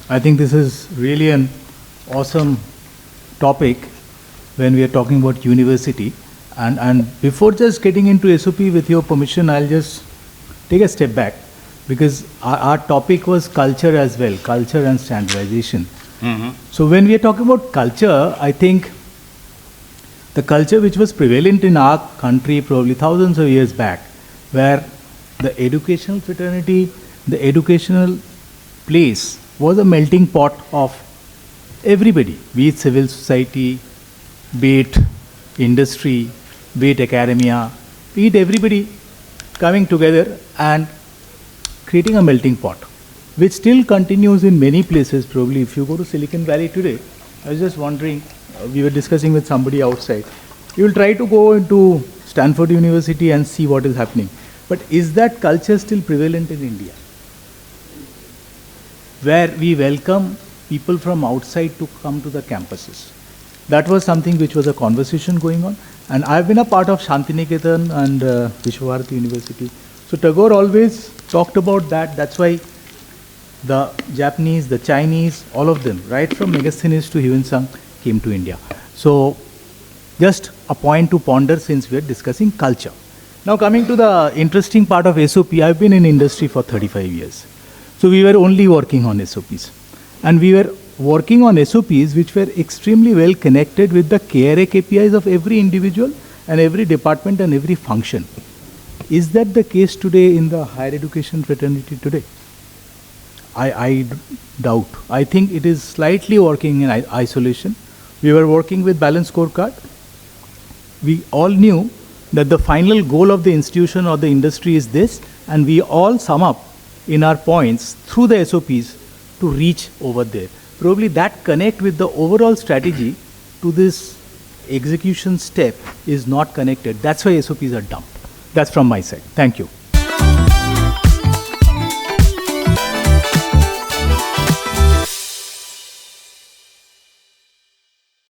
I think this is really an awesome topic when we are talking about university. And before just getting into SOP, with your permission, I'll just take a step back because our topic was culture as well, culture and standardization. So when we are talking about culture, I think the culture which was prevalent in our country probably thousands of years back, where the educational fraternity, the educational place was a melting pot of everybody, be it civil society, be it industry, be it academia, be it everybody coming together and creating a melting pot, which still continues in many places. Probably if you go to Silicon Valley today, I was just wondering, we were discussing with somebody outside, you will try to go into Stanford University and see what is happening. But is that culture still prevalent in India? Where we welcome people from outside to come to the campuses. That was something which was a conversation going on. And I've been a part of Shantiniketan and Vishwabharati University. So Tagore always talked about that. That's why the Japanese, the Chinese, all of them, right from Megasthenes to Hyun-sung, came to India. So just a point to ponder since we are discussing culture. Now coming to the interesting part of SOP, I've been in industry for 35 years. So we were only working on SOPs. And we were working on SOPs which were extremely well connected with the KRA KPIs of every individual and every department and every function. Is that the case today in the higher education fraternity today? I doubt. I think it is slightly working in isolation. We were working with balanced scorecard. We all knew that the final goal of the institution or the industry is this, and we all sum up in our points through the SOPs to reach over there. Probably that connect with the overall strategy to this execution step is not connected. That's why SOPs are dumped. That's from my side. Thank you.